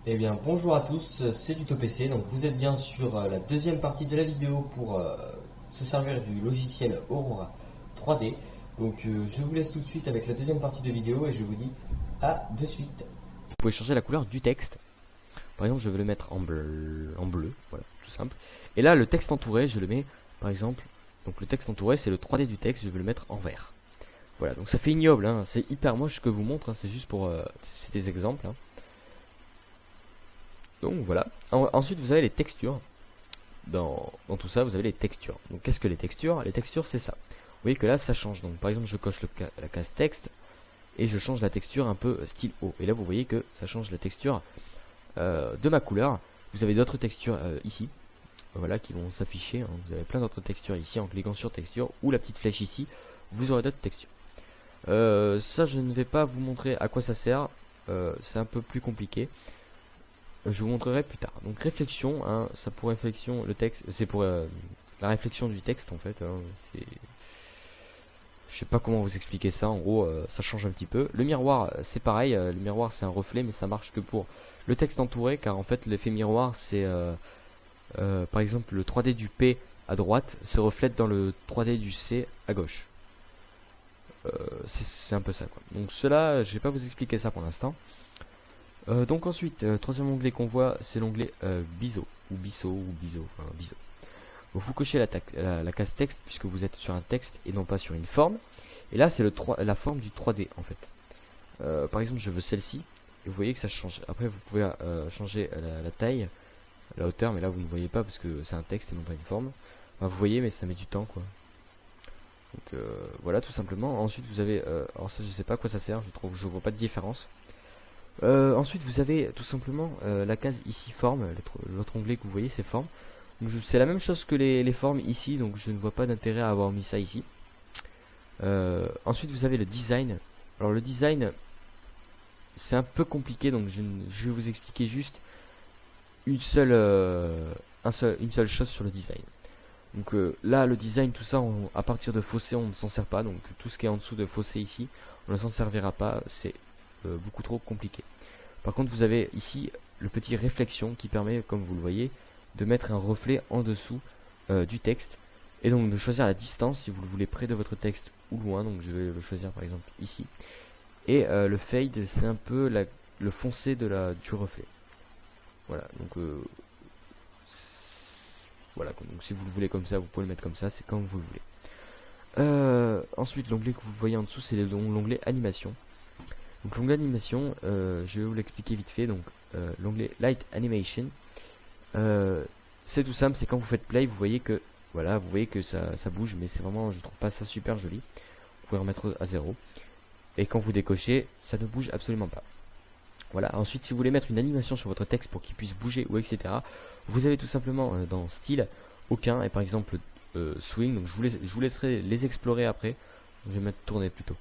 Eh bien, bonjour à tous, c'est PC. Donc, vous êtes bien sur la deuxième partie de la vidéo pour se servir du logiciel Aurora 3D. Donc, je vous laisse tout de suite avec la deuxième partie de vidéo et je vous dis à de suite. Vous pouvez changer la couleur du texte. Par exemple, je vais le mettre en bleu, voilà, tout simple. Et là, le texte entouré, je le mets, par exemple, donc le texte entouré, c'est le 3D du texte, je vais le mettre en vert. Voilà, donc ça fait ignoble, hein, c'est hyper moche ce que je vous montre, hein, c'est juste pour c'est des exemples. Hein. Donc voilà. Ensuite, vous avez les textures. Dans tout ça, vous avez les textures. Donc qu'est-ce que les textures? Les textures, c'est ça. Vous voyez que là, ça change. Donc par exemple, je coche la case texte et je change la texture un peu style haut. Et là, vous voyez que ça change la texture de ma couleur. Vous avez d'autres textures ici, voilà, qui vont s'afficher. Hein. Vous avez plein d'autres textures ici en cliquant sur texture ou la petite flèche ici. Vous aurez d'autres textures. Ça, je ne vais pas vous montrer à quoi ça sert. C'est un peu plus compliqué. Je vous montrerai plus tard. Donc réflexion, hein, ça pour réflexion, le texte, c'est pour la réflexion du texte en fait. Hein, je sais pas comment vous expliquer ça. En gros, ça change un petit peu. Le miroir, c'est pareil. Le miroir, c'est un reflet, mais ça marche que pour le texte entouré, car en fait, l'effet miroir, c'est par exemple le 3D du P à droite se reflète dans le 3D du C à gauche. C'est un peu ça, quoi. Donc cela, je vais pas vous expliquer ça pour l'instant. Donc ensuite, troisième onglet qu'on voit, c'est l'onglet biseau ou biseau ou biseau, enfin biseau. Donc vous cochez la case texte puisque vous êtes sur un texte et non pas sur une forme. Et là, c'est la forme du 3D en fait. Par exemple, je veux celle-ci et vous voyez que ça change. Après, vous pouvez changer la taille, la hauteur, mais là vous ne voyez pas parce que c'est un texte et non pas une forme. Enfin, vous voyez, mais ça met du temps, quoi. Donc voilà, tout simplement. Ensuite, vous avez, alors ça, je sais pas à quoi ça sert. Je vois pas de différence. Ensuite, vous avez tout simplement la case ici forme, l'autre onglet que vous voyez, c'est forme. C'est la même chose que les formes ici, donc je ne vois pas d'intérêt à avoir mis ça ici. Ensuite, vous avez le design. Alors le design, c'est un peu compliqué, donc je vais vous expliquer juste une seule chose sur le design. Donc là, le design, tout ça, à partir de fossé, on ne s'en sert pas. Donc tout ce qui est en dessous de fossé ici, on ne s'en servira pas. C'est beaucoup trop compliqué. Par contre, vous avez ici le petit réflexion qui permet, comme vous le voyez, de mettre un reflet en dessous du texte et donc de choisir la distance si vous le voulez près de votre texte ou loin. Donc je vais le choisir par exemple ici. Et le fade, c'est un peu le foncé du reflet. Voilà, donc voilà. Donc si vous le voulez comme ça, vous pouvez le mettre comme ça, c'est comme vous le voulez. Ensuite, l'onglet que vous voyez en dessous, c'est l'onglet animation. Donc l'onglet animation, je vais vous l'expliquer vite fait. Donc l'onglet Light Animation, c'est tout simple, c'est quand vous faites play, vous voyez que voilà, vous voyez que ça bouge, mais c'est vraiment, je trouve pas ça super joli. Vous pouvez remettre à 0. Et quand vous décochez, ça ne bouge absolument pas. Voilà. Ensuite, si vous voulez mettre une animation sur votre texte pour qu'il puisse bouger ou etc., vous avez tout simplement dans style aucun et par exemple swing. Donc je vous laisserai les explorer après. Je vais mettre tourner plutôt.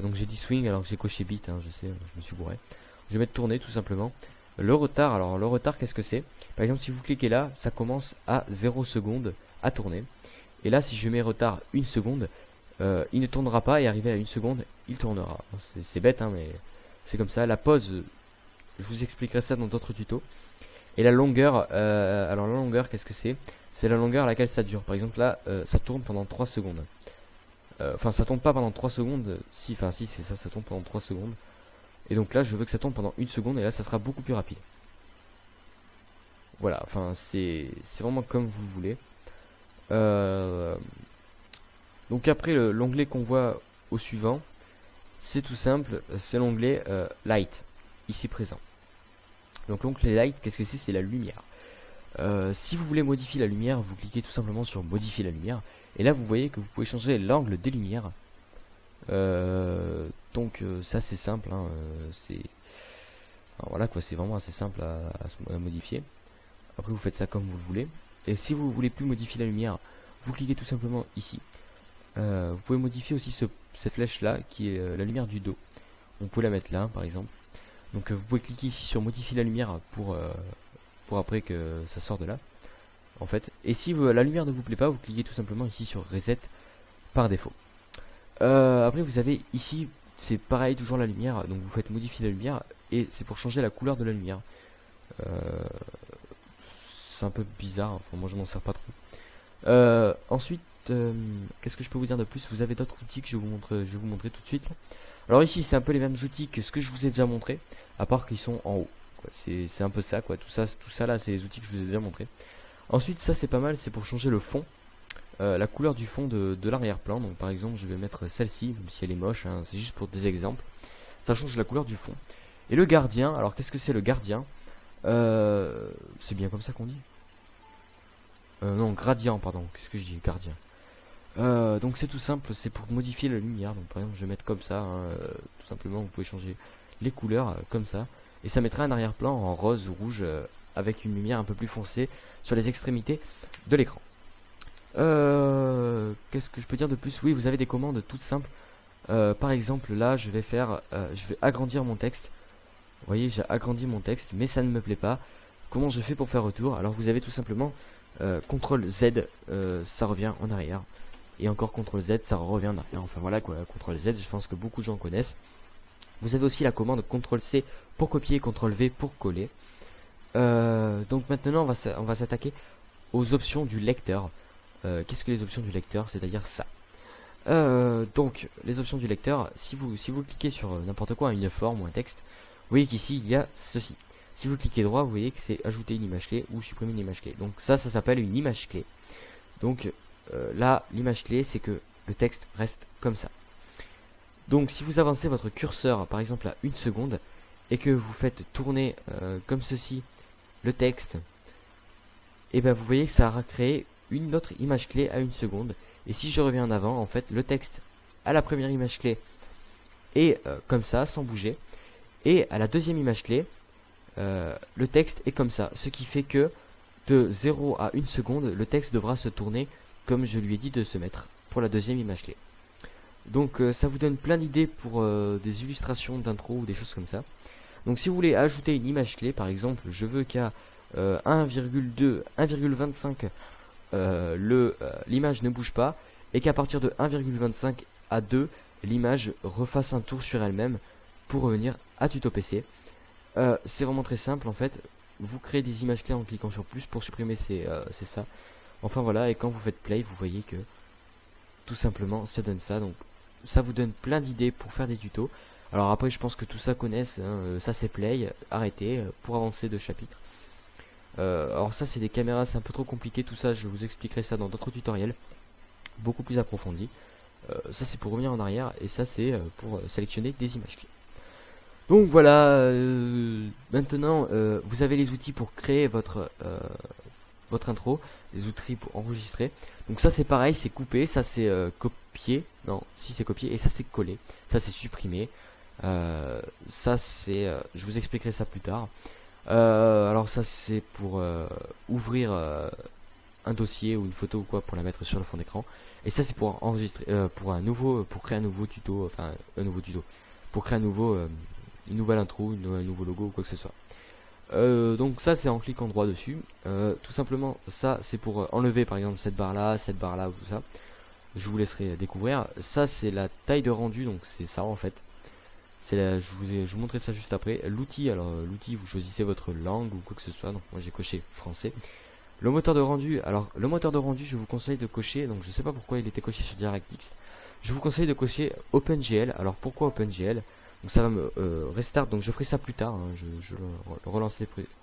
Donc j'ai dit swing alors que j'ai coché beat, hein, je sais, je me suis bourré. Je vais mettre tourner tout simplement. Le retard, alors le retard qu'est-ce que c'est? Par exemple si vous cliquez là, ça commence à 0 secondes à tourner. Et là si je mets retard 1 seconde, il ne tournera pas et arrivé à 1 seconde, il tournera. C'est bête hein, mais c'est comme ça. La pause, je vous expliquerai ça dans d'autres tutos. Et la longueur, alors la longueur qu'est-ce que c'est? C'est la longueur à laquelle ça dure. Par exemple là, ça tourne pendant 3 secondes. Enfin ça tourne pas pendant 3 secondes. Si c'est ça, ça tourne pendant 3 secondes. Et donc là je veux que ça tourne pendant 1 seconde. Et là ça sera beaucoup plus rapide. Voilà, enfin c'est vraiment comme vous voulez. Donc après l'onglet qu'on voit au suivant, c'est tout simple, c'est l'onglet Light, ici présent. Donc l'onglet Light, qu'est-ce que c'est? C'est la lumière. Si vous voulez modifier la lumière, vous cliquez tout simplement sur modifier la lumière. Et là vous voyez que vous pouvez changer l'angle des lumières. Donc ça c'est simple, hein, alors, voilà quoi, c'est vraiment assez simple à modifier. Après vous faites ça comme vous le voulez. Et si vous voulez plus modifier la lumière, vous cliquez tout simplement ici. Vous pouvez modifier aussi cette flèche là qui est la lumière du dos. On peut la mettre là par exemple. Donc vous pouvez cliquer ici sur modifier la lumière pour après que ça sorte de là en fait. Et si la lumière ne vous plaît pas, vous cliquez tout simplement ici sur reset par défaut. Après vous avez ici, c'est pareil, toujours la lumière. Donc vous faites modifier la lumière. et c'est pour changer la couleur de la lumière. C'est un peu bizarre, enfin moi je m'en sers pas trop. Ensuite, qu'est-ce que je peux vous dire de plus? Vous avez d'autres outils que je vais vous montrer tout de suite. Alors ici c'est un peu les mêmes outils que ce que je vous ai déjà montré, à part qu'ils sont en haut. C'est un peu ça quoi, tout ça là c'est les outils que je vous ai déjà montré. Ensuite ça c'est pas mal, c'est pour changer le fond, la couleur du fond de l'arrière-plan. Donc par exemple je vais mettre celle-ci, même si elle est moche, hein, c'est juste pour des exemples. Ça change la couleur du fond. Et le gardien, alors qu'est-ce que c'est le gardien? C'est bien comme ça qu'on dit? Non, gradient, pardon, qu'est-ce que je dis? Gardien. Donc c'est tout simple, c'est pour modifier la lumière. Donc par exemple je vais mettre comme ça, hein, tout simplement vous pouvez changer les couleurs comme ça. Et ça mettra un arrière-plan en rose ou rouge avec une lumière un peu plus foncée sur les extrémités de l'écran. Qu'est-ce que je peux dire de plus? Oui, vous avez des commandes toutes simples. Par exemple là je vais agrandir mon texte. Vous voyez, j'ai agrandi mon texte, mais ça ne me plaît pas. Comment je fais pour faire retour? Alors vous avez tout simplement CTRL Z, ça revient en arrière. Et encore CTRL Z, ça revient en arrière. Enfin voilà quoi, CTRL Z, je pense que beaucoup de gens connaissent. Vous avez aussi la commande CTRL C pour copier, CTRL V pour coller. Donc maintenant on va s'attaquer aux options du lecteur. Qu'est-ce que les options du lecteur? C'est-à-dire ça. Donc les options du lecteur, si vous cliquez sur n'importe quoi, une forme ou un texte, vous voyez qu'ici il y a ceci. Si vous cliquez droit, vous voyez que c'est ajouter une image clé ou supprimer une image clé. Donc ça s'appelle une image clé. Donc là, l'image clé, c'est que le texte reste comme ça. Donc si vous avancez votre curseur, par exemple à 1 seconde, et que vous faites tourner comme ceci le texte, et ben vous voyez que ça aura créé une autre image clé à 1 seconde. Et si je reviens en avant, en fait, le texte à la première image clé est comme ça, sans bouger. Et à la deuxième image clé, le texte est comme ça. Ce qui fait que de 0 à 1 seconde, le texte devra se tourner comme je lui ai dit de se mettre pour la deuxième image clé. Donc ça vous donne plein d'idées pour des illustrations d'intro ou des choses comme ça. Donc si vous voulez ajouter une image clé, par exemple, je veux qu'à 1,2, 1,25 l'image ne bouge pas, et qu'à partir de 1,25 à 2, l'image refasse un tour sur elle-même pour revenir à tuto PC. C'est vraiment très simple en fait. Vous créez des images clés en cliquant sur plus. Pour supprimer c'est ça. Enfin voilà, et quand vous faites play, vous voyez que tout simplement ça donne ça. Donc ça vous donne plein d'idées pour faire des tutos. Alors après je pense que tout ça connaissent, hein, ça c'est play, arrêtez pour avancer de chapitre. Alors ça c'est des caméras, c'est un peu trop compliqué tout ça, je vous expliquerai ça dans d'autres tutoriels beaucoup plus approfondis. Ça c'est pour revenir en arrière, et ça c'est pour sélectionner des images clés. Donc voilà, maintenant vous avez les outils pour créer votre intro, les outils pour enregistrer. Donc ça c'est pareil, c'est couper, ça c'est copier, non, si c'est copier, et ça c'est coller, ça c'est supprimer. Ça c'est, je vous expliquerai ça plus tard. Alors ça c'est pour ouvrir un dossier ou une photo ou quoi pour la mettre sur le fond d'écran. Et ça c'est pour enregistrer, pour créer un nouveau tuto, enfin un nouveau tuto, pour créer une nouvelle intro, un nouveau logo ou quoi que ce soit. Donc ça c'est en cliquant droit dessus. Tout simplement ça c'est pour enlever par exemple cette barre là ou tout ça. Je vous laisserai découvrir. Ça c'est la taille de rendu, donc c'est ça en fait. Je vous montrerai ça juste après. L'outil, alors l'outil vous choisissez votre langue ou quoi que ce soit. Donc moi j'ai coché français. Le moteur de rendu, alors le moteur de rendu je vous conseille de cocher, donc je sais pas pourquoi il était coché sur DirectX. Je vous conseille de cocher OpenGL. Alors pourquoi OpenGL? Donc ça va me restart, donc je ferai ça plus tard, hein, je le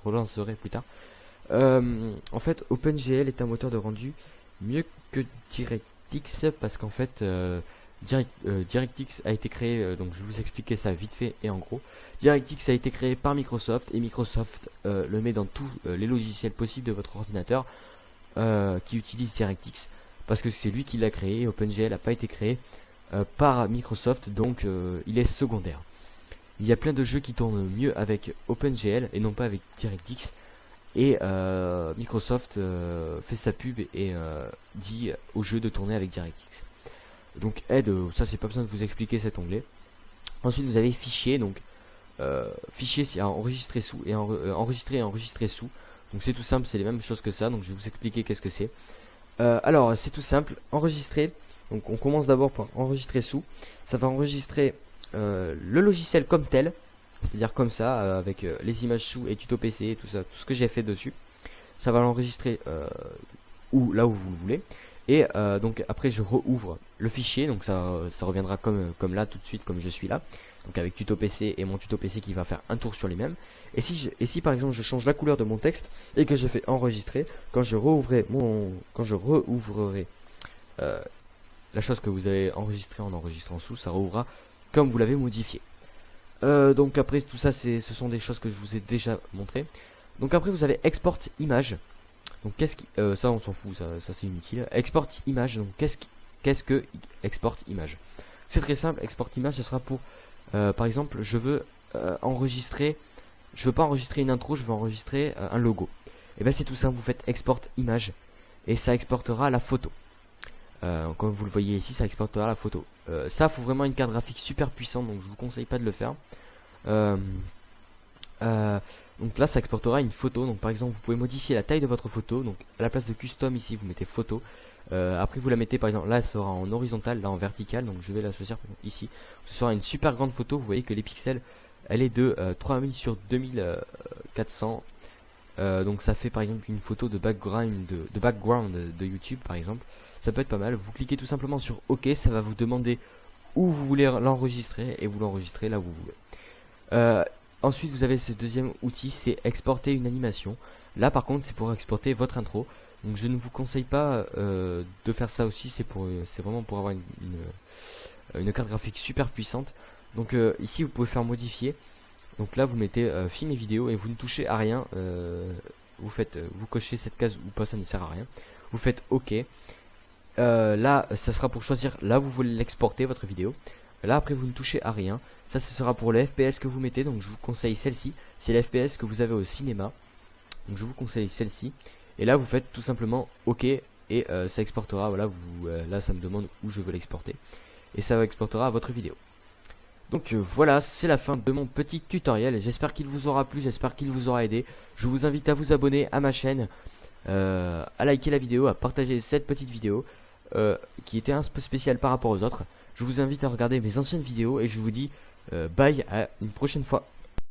relancerai plus tard. En fait OpenGL est un moteur de rendu mieux que DirectX, parce qu'en fait DirectX a été créé, donc je vais vous expliquer ça vite fait et en gros. DirectX a été créé par Microsoft, et Microsoft le met dans tous les logiciels possibles de votre ordinateur qui utilisent DirectX, parce que c'est lui qui l'a créé. OpenGL n'a pas été créé par Microsoft, donc il est secondaire. Il y a plein de jeux qui tournent mieux avec OpenGL et non pas avec DirectX, et Microsoft fait sa pub et dit aux jeux de tourner avec DirectX. Donc aide, ça c'est pas besoin de vous expliquer cet onglet. Ensuite vous avez fichier, donc fichier c'est à enregistrer sous, et enregistrer et enregistrer sous. Donc c'est tout simple, c'est les mêmes choses que ça, donc je vais vous expliquer qu'est-ce que c'est. Alors c'est tout simple, enregistrer. Donc on commence d'abord par enregistrer sous. Ça va enregistrer le logiciel comme tel. c'est-à-dire comme ça, avec les images sous et tuto PC et tout ça, tout ce que j'ai fait dessus. Ça va l'enregistrer là où vous le voulez. Et donc après je rouvre le fichier, donc ça reviendra comme là tout de suite, comme je suis là. Donc avec tuto PC et mon tuto PC qui va faire un tour sur lui-même. Et si par exemple je change la couleur de mon texte et que je fais enregistrer, quand je rouvrerai la chose que vous avez enregistrée en enregistrant sous, ça rouvra comme vous l'avez modifié. Donc après tout ça ce sont des choses que je vous ai déjà montré. Donc après vous avez export image. Donc ça on s'en fout, ça c'est inutile. Export image, donc qu'est-ce que export image? C'est très simple, export image ce sera pour par exemple je veux enregistrer, je veux pas enregistrer une intro, je veux enregistrer un logo. Et ben c'est tout simple, vous faites export image et ça exportera la photo. Comme vous le voyez ici, ça exportera la photo. Ça faut vraiment une carte graphique super puissante, donc je vous conseille pas de le faire. Donc là ça exportera une photo. Donc par exemple vous pouvez modifier la taille de votre photo. Donc à la place de custom ici vous mettez photo. Après vous la mettez par exemple, là elle sera en horizontal, là en vertical. Donc je vais la choisir ici. Ce sera une super grande photo. Vous voyez que les pixels elle est de 3000 sur 2400. Donc ça fait par exemple une photo de background de YouTube par exemple. Ça peut être pas mal. Vous cliquez tout simplement sur OK, ça va vous demander où vous voulez l'enregistrer et vous l'enregistrez là où vous voulez. Ensuite vous avez ce deuxième outil, c'est exporter une animation. Là par contre c'est pour exporter votre intro. Donc je ne vous conseille pas de faire ça aussi, c'est vraiment pour avoir une carte graphique super puissante. Donc ici vous pouvez faire modifier. Donc là vous mettez film et vidéo et vous ne touchez à rien. Vous cochez cette case ou pas, ça ne sert à rien. Vous faites OK. Là ça sera pour choisir là où vous voulez l'exporter votre vidéo. Là après vous ne touchez à rien. Ça ce sera pour les FPS que vous mettez. Donc je vous conseille celle-ci. C'est les FPS que vous avez au cinéma. Donc je vous conseille celle-ci. Et là vous faites tout simplement OK. Et ça exportera. Voilà, là ça me demande où je veux l'exporter. Et ça exportera votre vidéo. Donc voilà, c'est la fin de mon petit tutoriel. J'espère qu'il vous aura plu, j'espère qu'il vous aura aidé. Je vous invite à vous abonner à ma chaîne, à liker la vidéo, à partager cette petite vidéo qui était un peu spéciale par rapport aux autres. Je vous invite à regarder mes anciennes vidéos et je vous dis bye, à une prochaine fois.